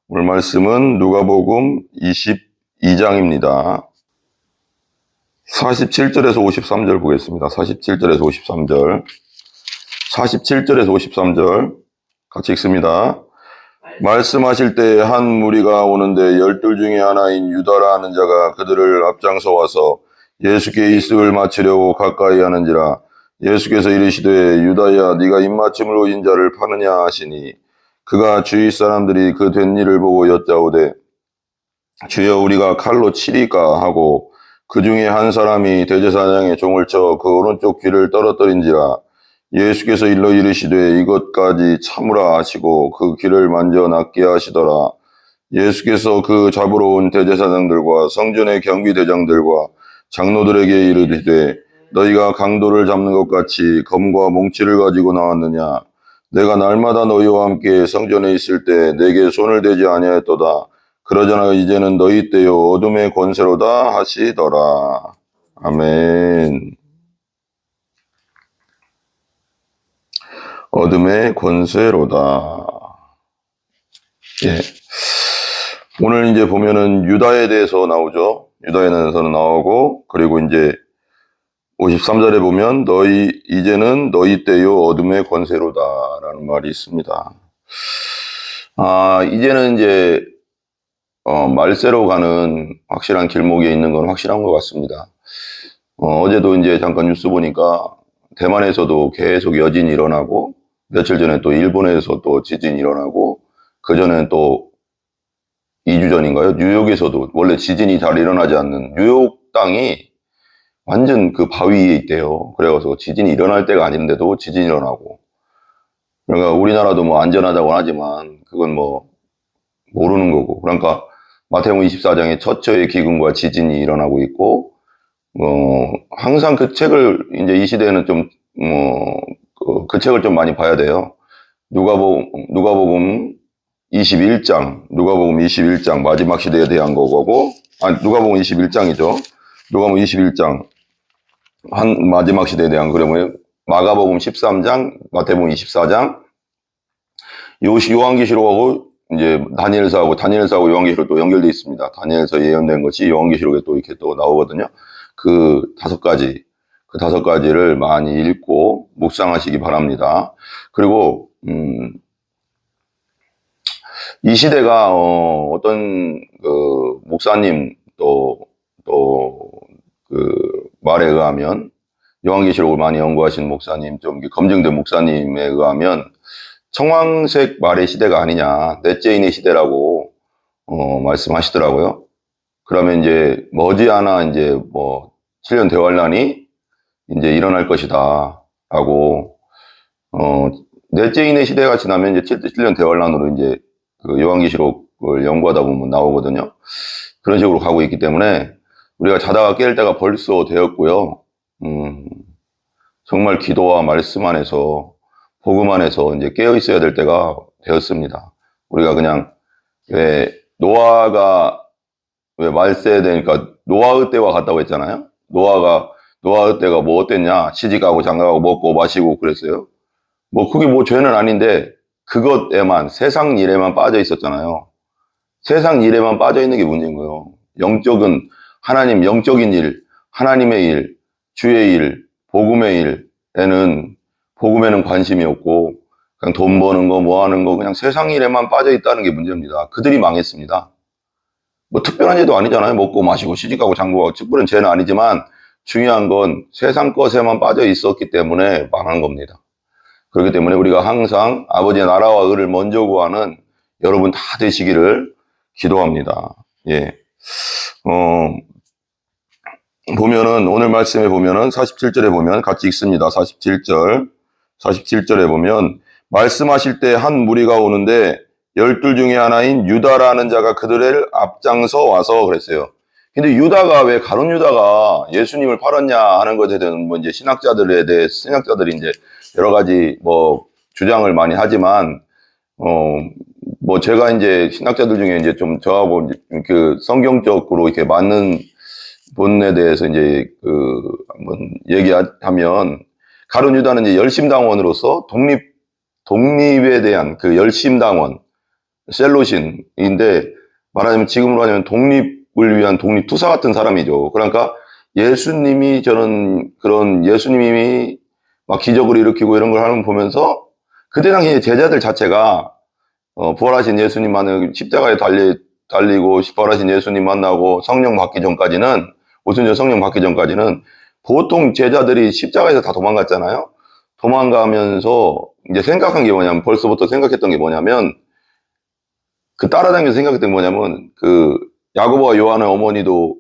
오늘 말씀은 누가복음 22장입니다. 47절에서 53절 보겠습니다. 47절에서 53절. 47절에서 53절 같이 읽습니다. 말씀하실 때 한 무리가 오는데 12 중에 하나인 유다라 하는 자가 그들을 앞장서 와서 예수께 이슬을 마치려고 가까이 하는지라. 예수께서 이르시되 유다야 네가 입맞춤으로 인자를 파느냐 하시니 그가 주위 사람들이 그 된 일을 보고 여짜오되 주여 우리가 칼로 치리까 하고 그 중에 한 사람이 대제사장의 종을 쳐 그 오른쪽 귀를 떨어뜨린지라. 예수께서 일러 이르시되 이것까지 참으라 하시고 그 귀를 만져 낫게 하시더라. 예수께서 그 잡으러 온 대제사장들과 성전의 경비대장들과 장로들에게 이르시되 너희가 강도를 잡는 것 같이 검과 몽치를 가지고 나왔느냐. 내가 날마다 너희와 함께 성전에 있을 때 내게 손을 대지 아니하였도다. 그러잖아 이제는 너희 때요 어둠의 권세로다 하시더라. 아멘. 어둠의 권세로다. 예. 오늘 이제 보면은 유다에 대해서 나오죠. 유다에 대해서는 나오고, 그리고 이제 53절에 보면 이제는 너희 때요 어둠의 권세로다라는 말이 있습니다. 이제는 이제 말세로 가는 확실한 길목에 있는 건 확실한 것 같습니다. 어제도 이제 잠깐 뉴스 보니까 대만에서도 계속 여진이 일어나고, 며칠 전에 또 일본에서 또 지진이 일어나고, 그 전에는 또 2주 전인가요? 뉴욕에서도 원래 지진이 잘 일어나지 않는 뉴욕 땅이 완전 그 바위에 있대요. 그래서 지진이 일어날 때가 아닌데도 지진이 일어나고. 그러니까 우리나라도 뭐 안전하다고 하지만 그건 뭐 모르는 거고. 그러니까 마태복음 24장에 처처의 기근과 지진이 일어나고 있고, 항상 그 책을 이제 이 시대에는 좀 그 책을 좀 많이 봐야 돼요. 누가복음 21장 마지막 시대에 대한 거고, 누가복음 21장이죠. 누가복음 21장 마지막 시대에 대한, 그러면 마가복음 13장, 마태복음 24장, 요한계시록하고 이제 다니엘서하고 요한계시록도 연결되어 있습니다. 다니엘서 예언된 것이 요한계시록에 또 이렇게 또 나오거든요. 그 다섯 가지를 많이 읽고 묵상하시기 바랍니다. 그리고 이 시대가 어떤 그 목사님 그 말에 의하면, 요한계시록을 많이 연구하신 목사님, 좀 검증된 목사님에 의하면 청황색 말의 시대가 아니냐, 넷째인의 시대라고 말씀하시더라고요. 그러면 이제 머지않아 이제 7년 대환란이 이제 일어날 것이다 라고, 넷째인의 시대가 지나면 이제 7년 대환란으로 이제 그 요한계시록을 연구하다 보면 나오거든요. 그런 식으로 가고 있기 때문에 우리가 자다가 깰 때가 벌써 되었고요. 정말 기도와 말씀 안에서, 복음 안에서 이제 깨어 있어야 될 때가 되었습니다. 우리가 그냥 노아가 말세에 되니까 노아의 때와 같다고 했잖아요. 노아의 때가 뭐 어땠냐? 시집가고 장가가고 먹고 마시고 그랬어요. 그게 죄는 아닌데 그것에만, 세상 일에만 빠져 있었잖아요. 세상 일에만 빠져 있는 게 문제인 거예요. 영적인 일, 하나님의 일, 주의 일, 복음의 복음에는 관심이 없고, 그냥 돈 버는 거, 뭐 하는 거, 그냥 세상 일에만 빠져 있다는 게 문제입니다. 그들이 망했습니다. 특별한 죄도 아니잖아요. 먹고 마시고 시집가고 장가가고 특별한 죄는 아니지만 중요한 건 세상 것에만 빠져 있었기 때문에 망한 겁니다. 그렇기 때문에 우리가 항상 아버지의 나라와 의를 먼저 구하는 여러분 다 되시기를 기도합니다. 예. 보면은, 오늘 말씀에 보면은 47절에 보면 같이 읽습니다. 47절에 보면 말씀하실 때 한 무리가 오는데 12 중에 하나인 유다라는 자가 그들을 앞장서 와서 그랬어요. 근데 왜 가룟 유다가 예수님을 팔았냐 하는 것에 대한 이제 신학자들이 이제 여러 가지 주장을 많이 하지만, 제가 이제 신학자들 중에 이제 좀 저하고 그 성경적으로 이렇게 맞는 본에 대해서 이제 한번 얘기하면, 가룟 유다는 이제 열심당원으로서 독립에 대한 그 열심당원, 셀로신인데, 말하자면 지금으로 하면 독립을 위한 독립투사 같은 사람이죠. 그러니까 예수님이 그런 예수님이 막 기적을 일으키고 이런 걸 하는 걸 보면서 그때 당시에 제자들 자체가 부활하신 예수님만을 십자가에 달리고 부활하신 예수님 만나고 성령 받기 전까지는, 오순절 성령 받기 전까지는 보통 제자들이 십자가에서 다 도망갔잖아요. 도망가면서 이제 생각한 게 뭐냐면, 벌써부터 생각했던 게 뭐냐면, 따라다니면서 생각했던 게 뭐냐면, 야고보와 요한의 어머니도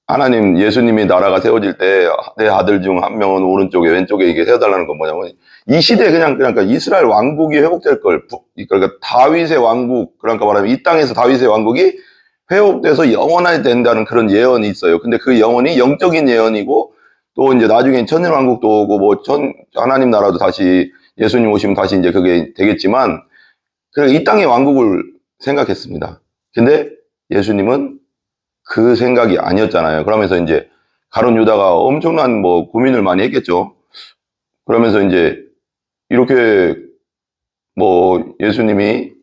하나님, 예수님이 나라가 세워질 때 내 아들 중 한 명은 오른쪽에 왼쪽에 이게 세워달라는 건 뭐냐면, 이 시대에 그러니까 이스라엘 왕국이 회복될 걸, 그러니까 다윗의 왕국, 그러니까 말하면 이 땅에서 다윗의 왕국이 회복돼서 영원하게 된다는 그런 예언이 있어요. 근데 그 예언이 영적인 예언이고, 또 이제 나중에 천년왕국도 오고, 하나님 나라도 다시, 예수님 오시면 다시 이제 그게 되겠지만, 이 땅의 왕국을 생각했습니다. 근데 예수님은 그 생각이 아니었잖아요. 그러면서 이제 가룟 유다가 엄청난 고민을 많이 했겠죠. 그러면서 이제 이렇게 예수님이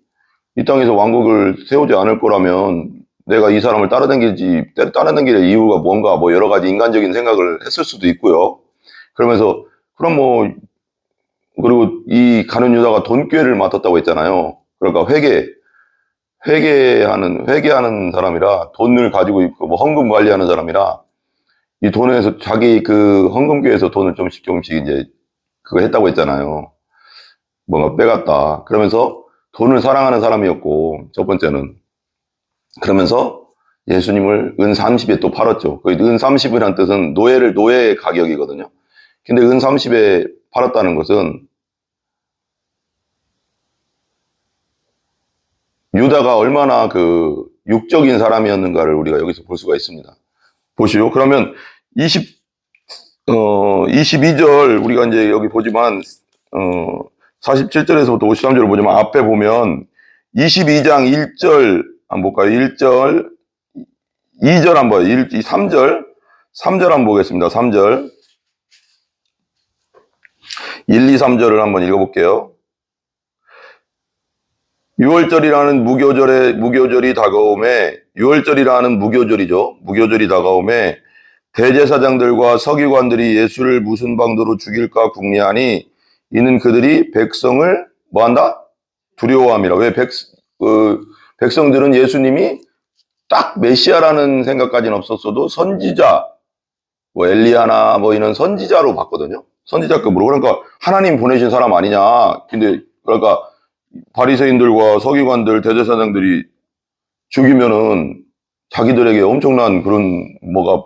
이 땅에서 왕국을 세우지 않을 거라면 내가 이 사람을 따라다닐 이유가 뭔가 여러 가지 인간적인 생각을 했을 수도 있고요. 그러면서 그리고 이 가룟 유다가 돈꾀를 맡았다고 했잖아요. 그러니까 회계하는 사람이라, 돈을 가지고 있고 헌금 관리하는 사람이라, 이 돈에서 자기 헌금교에서 돈을 조금씩 이제 그거 했다고 했잖아요. 뭔가 빼갔다. 그러면서 돈을 사랑하는 사람이었고, 첫 번째는. 그러면서 예수님을 은 30에 또 팔았죠. 은 30이라는 뜻은 노예의 가격이거든요. 근데 은 30에 팔았다는 것은 유다가 얼마나 육적인 사람이었는가를 우리가 여기서 볼 수가 있습니다. 보시오. 그러면 22절 우리가 이제 여기 보지만 47절에서부터 53절을 보지만 앞에 보면 22장 1절 한번 볼까요? 1절, 2절 한번, 3절 한번 보겠습니다. 3절. 1, 2, 3절을 한번 읽어볼게요. 6월절이라는 무교절이 다가오매, 6월절이라는 무교절이죠. 무교절이 다가오매 대제사장들과 서기관들이 예수를 무슨 방도로 죽일까 궁리하니, 이는 그들이 백성을 뭐한다? 두려워함이라. 왜 백성들은 예수님이 딱 메시아라는 생각까지는 없었어도 선지자, 엘리야나 이런 선지자로 봤거든요. 선지자급으로. 그러니까 하나님 보내신 사람 아니냐. 근데 그러니까 바리새인들과 서기관들, 대제사장들이 죽이면은 자기들에게 엄청난 그런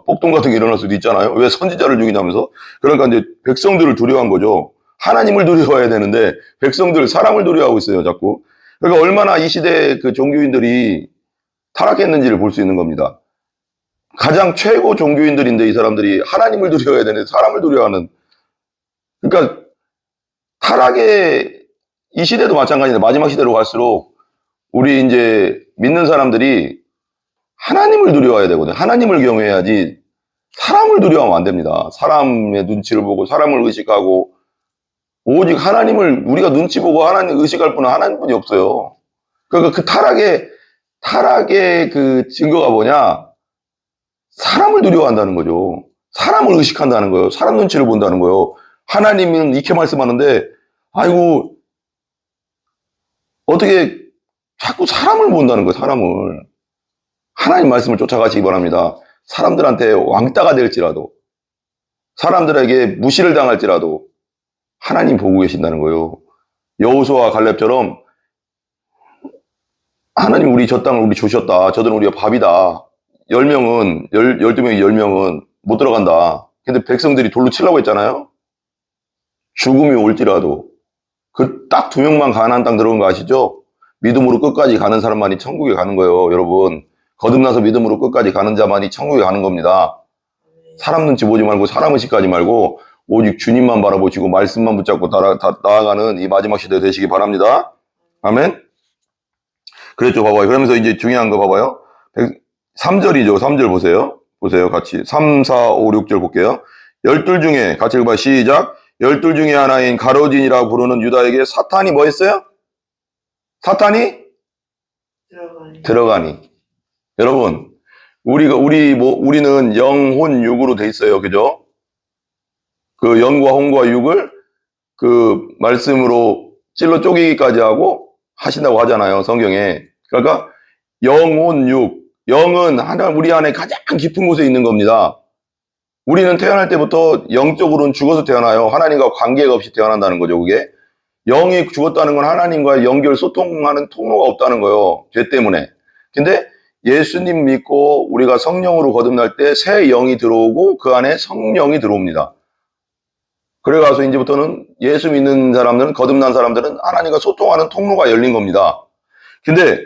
폭동 같은 게 일어날 수도 있잖아요. 왜 선지자를 죽이냐면서. 그러니까 이제 백성들을 두려워한 거죠. 하나님을 두려워해야 되는데 사람을 두려워하고 있어요, 자꾸. 그러니까 얼마나 이 시대의 종교인들이 타락했는지를 볼 수 있는 겁니다. 가장 최고 종교인들인데 이 사람들이 하나님을 두려워해야 되는데 사람을 두려워하는. 그러니까 이 시대도 마찬가지인데 마지막 시대로 갈수록 우리 이제 믿는 사람들이 하나님을 두려워해야 되거든요. 하나님을 경외해야지 사람을 두려워하면 안 됩니다. 사람의 눈치를 보고 사람을 의식하고, 오직 하나님을 우리가 눈치 보고 하나님 의식할 분은 하나님뿐이 없어요. 그러니까 타락의 증거가 뭐냐? 사람을 두려워한다는 거죠. 사람을 의식한다는 거예요. 사람 눈치를 본다는 거예요. 하나님은 이렇게 말씀하는데, 아이고, 어떻게 자꾸 사람을 본다는 거예요, 사람을. 하나님 말씀을 쫓아가시기 바랍니다. 사람들한테 왕따가 될지라도, 사람들에게 무시를 당할지라도 하나님 보고 계신다는 거예요. 여호수아와 갈렙처럼 하나님 우리 저 땅을 우리 주셨다. 저들은 우리가 밥이다. 12명은 10명은 못 들어간다. 근데 백성들이 돌로 치려고 했잖아요. 죽음이 올지라도 딱 2명만 가나안 땅 들어온 거 아시죠? 믿음으로 끝까지 가는 사람만이 천국에 가는 거예요, 여러분. 거듭나서 믿음으로 끝까지 가는 자만이 천국에 가는 겁니다. 사람 눈치 보지 말고 사람 의식하지 말고 오직 주님만 바라보시고 말씀만 붙잡고 나아가는 이 마지막 시대 되시기 바랍니다. 아멘. 그랬죠, 봐봐요. 그러면서 이제 중요한 거 봐봐요. 3절이죠. 3절 보세요, 같이. 3, 4, 5, 6절 볼게요. 12 중에, 같이 읽어봐요. 시작. 12 중에 하나인 가로진이라고 부르는 유다에게 사탄이 뭐 했어요? 사탄이 들어가니. 여러분, 우리는 영, 혼, 육으로 돼 있어요. 그죠? 그 영과 혼과 육을 그 말씀으로 찔러 쪼개기까지 하고 하신다고 하잖아요. 성경에. 그러니까 영, 혼, 육. 영은 우리 안에 가장 깊은 곳에 있는 겁니다. 우리는 태어날 때부터 영적으로는 죽어서 태어나요. 하나님과 관계가 없이 태어난다는 거죠, 그게. 영이 죽었다는 건 하나님과의 연결, 소통하는 통로가 없다는 거예요. 죄 때문에. 근데 예수님 믿고 우리가 성령으로 거듭날 때 새 영이 들어오고 그 안에 성령이 들어옵니다. 그래가서 이제부터는 예수 믿는 사람들은, 거듭난 사람들은 하나님과 소통하는 통로가 열린 겁니다. 근데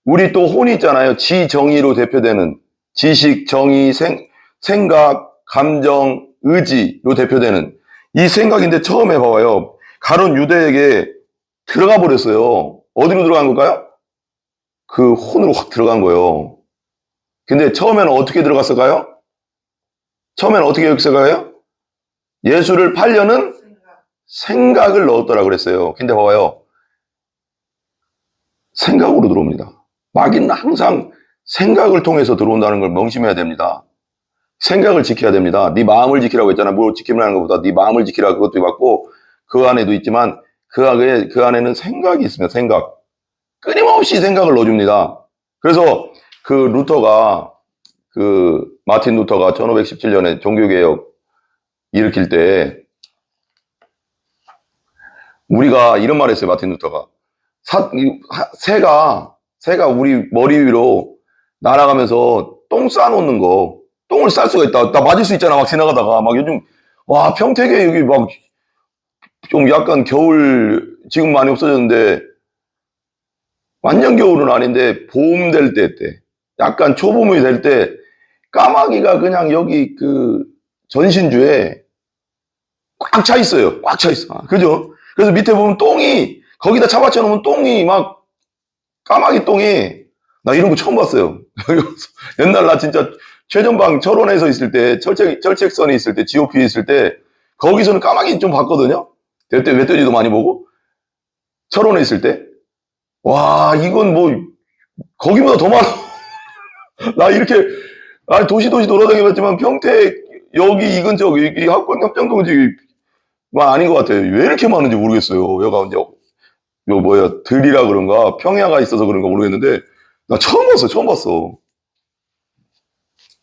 우리 또 혼이 있잖아요. 지정의로 대표되는 지식, 정의, 생각, 감정, 의지로 대표되는 이 생각인데 처음에 봐봐요. 가룟 유대에게 들어가 버렸어요. 어디로 들어간 걸까요? 그 혼으로 확 들어간 거예요. 근데 처음에는 어떻게 들어갔을까요? 처음에는 어떻게 했을까요? 예수를 팔려는 생각을 넣었더라 그랬어요. 근데 봐봐요. 생각으로 들어옵니다. 마귀는 항상 생각을 통해서 들어온다는 걸 명심해야 됩니다. 생각을 지켜야 됩니다. 네 마음을 지키라고 했잖아요. 뭘 지키라는 것보다 네 마음을 지키라 그것도 맞고 그 안에도 있지만 그 안에는 생각이 있습니다. 생각. 끊임없이 생각을 넣어줍니다. 그래서 마틴 루터가 1517년에 종교개혁 일으킬 때 우리가 이런 말 했어요. 마틴 루터가. 새가 우리 머리 위로 날아가면서 똥 싸놓는 거, 똥을 쌀 수가 있다. 나 맞을 수 있잖아. 막 지나가다가. 막 요즘, 와, 평택에 여기 막 좀 약간 겨울 지금 많이 없어졌는데 완전 겨울은 아닌데 봄 될 때 약간 초봄이 될 때 까마귀가 그냥 여기 그 전신주에 꽉 차 있어요. 꽉 차 있어. 그죠? 그래서 밑에 보면 똥이 거기다 차받쳐 놓으면 똥이 막 까마귀 똥이 나 이런 거 처음 봤어요. 옛날 나 진짜 최전방 철원에서 있을 때 철책선에 있을 때 GOP에 있을 때 거기서는 까마귀 좀 봤거든요. 멧돼지도 많이 보고 철원에 있을 때 와 이건 뭐 거기보다 더 많아. 나 이렇게 도시 돌아다녀봤지만 평택 여기 이 근처 이 합권 협정동지 아닌 것 같아요. 왜 이렇게 많은지 모르겠어요. 여가 이제 들이라 그런가 평야가 있어서 그런가 모르겠는데 나 처음 봤어.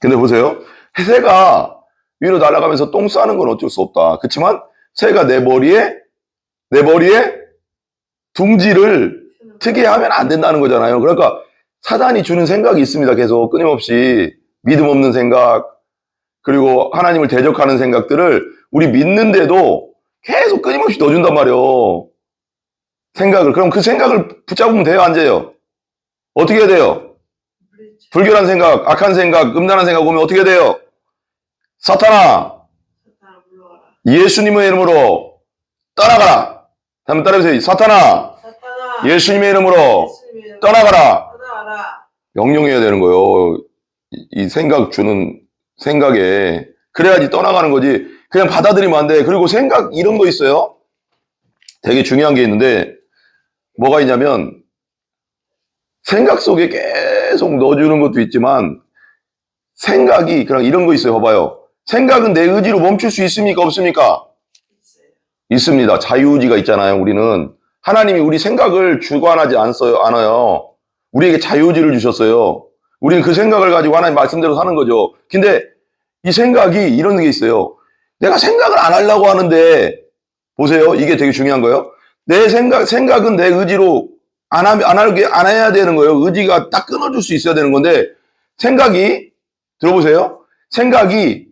근데 보세요. 새가 위로 날아가면서 똥 싸는 건 어쩔 수 없다. 그렇지만 새가 내 머리에 둥지를 트게 하면 안 된다는 거잖아요. 그러니까 사단이 주는 생각이 있습니다. 계속 끊임없이 믿음 없는 생각 그리고 하나님을 대적하는 생각들을 우리 믿는데도 계속 끊임없이 넣어준단 말이에요. 생각을. 그럼 그 생각을 붙잡으면 돼요? 안 돼요? 어떻게 해야 돼요? 불결한 생각, 악한 생각, 음란한 생각 오면 어떻게 해야 돼요? 사탄아, 예수님의 이름으로 떠나가라. 한번 따라해보세요. 사탄아, 예수님의 이름으로 떠나가라. 명령해야 되는 거예요. 이 생각 주는 생각에. 그래야지 떠나가는 거지. 그냥 받아들이면 안 돼. 그리고 생각 이런 거 있어요. 되게 중요한 게 있는데 뭐가 있냐면 생각 속에 계속 넣어주는 것도 있지만 생각이 그냥 이런 거 있어요. 봐봐요. 생각은 내 의지로 멈출 수 있습니까? 없습니까? 있습니다. 자유의지가 있잖아요. 우리는 하나님이 우리 생각을 주관하지 않아요. 우리에게 자유의지를 주셨어요. 우리는 그 생각을 가지고 하나님 말씀대로 사는 거죠. 근데 이 생각이 이런 게 있어요. 내가 생각을 안 하려고 하는데 보세요. 이게 되게 중요한 거예요. 내 생각은 내 의지로 안 해야 되는 거예요. 의지가 딱 끊어줄 수 있어야 되는 건데 생각이 들어보세요. 생각이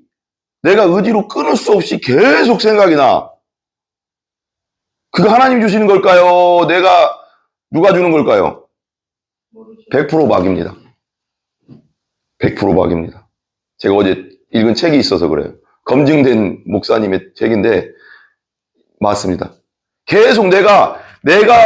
내가 의지로 끊을 수 없이 계속 생각이 나. 그거 하나님 주시는 걸까요? 누가 주는 걸까요? 100% 막입니다. 100% 막입니다. 제가 어제 읽은 책이 있어서 그래요. 검증된 목사님의 책인데 맞습니다. 계속 내가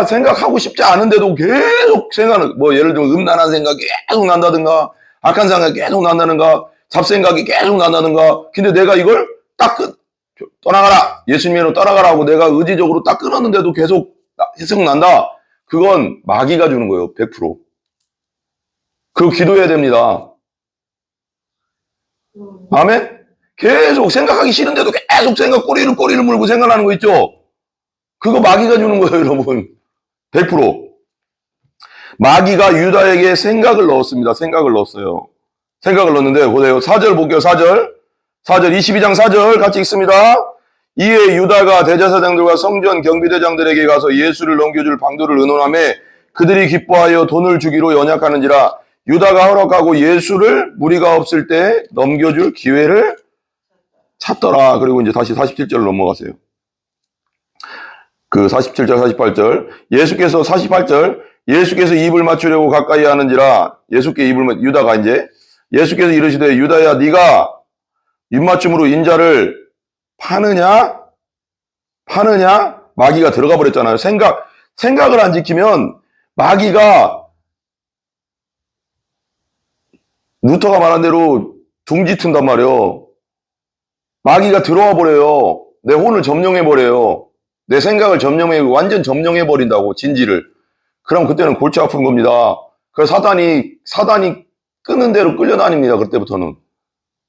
생각하고 싶지 않은데도 계속 예를 들면 음란한 생각이 계속 난다든가 악한 생각이 계속 난다든가 잡생각이 계속 난다든가 근데 내가 이걸 딱 떠나가라. 예수님으로 떠나가라고 내가 의지적으로 딱 끊었는데도 계속 난다. 그건 마귀가 주는 거예요. 100%. 그리고 기도해야 됩니다. 아멘? 계속 생각하기 싫은데도 계속 꼬리를 물고 생각하는 거 있죠? 그거 마귀가 주는 거예요, 여러분. 100%. 마귀가 유다에게 생각을 넣었습니다. 생각을 넣었어요. 생각을 넣었는데, 보세요. 4절 볼게요, 4절. 22장 4절 같이 읽습니다. 이에 유다가 대제사장들과 성전 경비대장들에게 가서 예수를 넘겨줄 방도를 의논하며 그들이 기뻐하여 돈을 주기로 연약하는지라 유다가 허락하고 예수를 무리가 없을 때 넘겨줄 기회를 찾더라. 그리고 이제 다시 47절 넘어가세요. 그 47절, 48절. 예수께서 48절. 예수께서 입을 맞추려고 가까이 하는지라 유다가 이제 예수께서 이르시되 유다야 네가 입맞춤으로 인자를 파느냐? 마귀가 들어가 버렸잖아요. 생각을 안 지키면 마귀가 루터가 말한 대로 둥지 튼단 말이에요. 마귀가 들어와 버려요. 내 혼을 점령해 버려요. 내 생각을 완전 점령해 버린다고, 진지를. 그럼 그때는 골치 아픈 겁니다. 그래서 사단이 끄는 대로 끌려다닙니다. 그때부터는.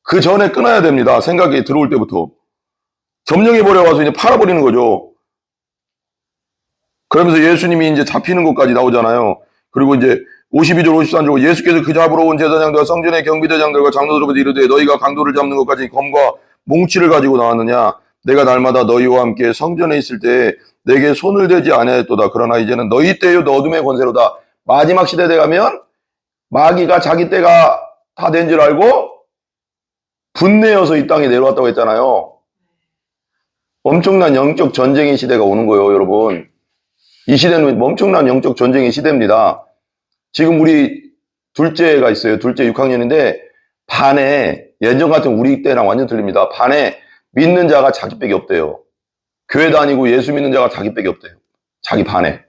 그 전에 끊어야 됩니다. 생각이 들어올 때부터. 점령해 버려가지고 이제 팔아버리는 거죠. 그러면서 예수님이 이제 잡히는 것까지 나오잖아요. 그리고 이제 52절, 53절, 예수께서 그 잡으러 온 제사장들과 성전의 경비대장들과 장로들에게 이르되 너희가 강도를 잡는 것까지 검과 몽치를 가지고 나왔느냐? 내가 날마다 너희와 함께 성전에 있을 때 내게 손을 대지 아니하였도다. 그러나 이제는 너희 때요 어둠의 권세로다. 마지막 시대에 가면 마귀가 자기 때가 다 된 줄 알고 분내어서 이 땅에 내려왔다고 했잖아요. 엄청난 영적 전쟁의 시대가 오는 거예요, 여러분. 이 시대는 엄청난 영적 전쟁의 시대입니다. 지금 우리 둘째가 있어요. 둘째 6학년인데 반에, 예전 같은 우리 때랑 완전 틀립니다. 반에 믿는 자가 자기밖에 없대요. 교회 다니고 예수 믿는 자가 자기밖에 없대요. 자기 반에.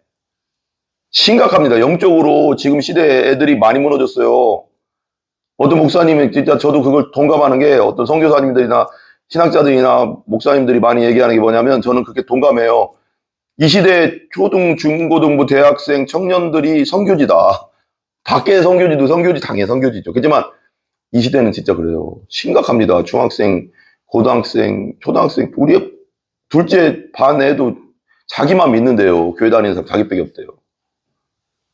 심각합니다. 영적으로 지금 시대에 애들이 많이 무너졌어요. 어떤 목사님이, 진짜 저도 그걸 동감하는 게, 어떤 선교사님들이나 신학자들이나 목사님들이 많이 얘기하는 게 뭐냐면 저는 그렇게 동감해요. 이 시대에 초등, 중고등부, 대학생, 청년들이 선교지다. 밖에 선교지도 선교지, 당연히 선교지죠. 그렇지만 이 시대는 진짜 그래요. 심각합니다. 중학생, 고등학생, 초등학생, 우리 둘째 반 애도 자기만 믿는데요. 교회 다니는 사람 자기밖에 없대요.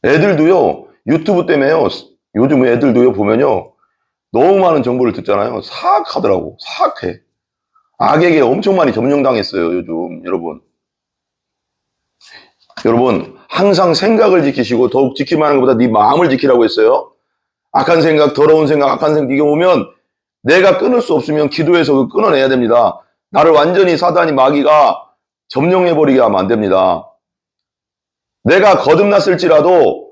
애들도요, 유튜브 때문에요. 요즘 애들도요, 보면요. 너무 많은 정보를 듣잖아요. 사악하더라고. 사악해. 악에게 엄청 많이 점령당했어요, 요즘, 여러분. 여러분, 항상 생각을 지키시고, 더욱 지키면 하는 것보다 네 마음을 지키라고 했어요. 악한 생각, 더러운 생각, 악한 생각, 이게 오면 내가 끊을 수 없으면 기도해서 끊어내야 됩니다. 나를 완전히 사단이, 마귀가 점령해버리게 하면 안 됩니다. 내가 거듭났을지라도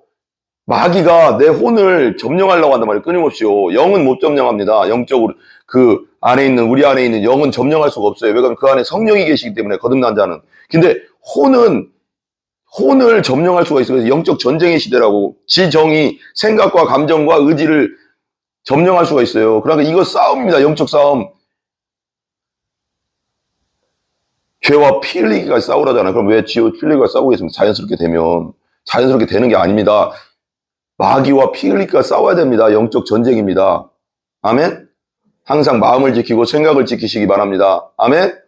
마귀가 내 혼을 점령하려고 한단 말이에요. 끊임없이요. 영은 못 점령합니다. 영적으로. 우리 안에 있는 영은 점령할 수가 없어요. 왜냐하면 그 안에 성령이 계시기 때문에, 거듭난 자는. 근데 혼을 점령할 수가 있어요. 그래서 영적 전쟁의 시대라고. 지정이 생각과 감정과 의지를 점령할 수가 있어요. 그러니까 이거 싸움입니다. 영적 싸움. 죄와 피 흘리기까지 싸우라잖아요. 그럼 왜 피 흘리기가 싸우겠습니까? 자연스럽게 되는 게 아닙니다. 마귀와 피 흘리기가 싸워야 됩니다. 영적 전쟁입니다. 아멘? 항상 마음을 지키고 생각을 지키시기 바랍니다. 아멘?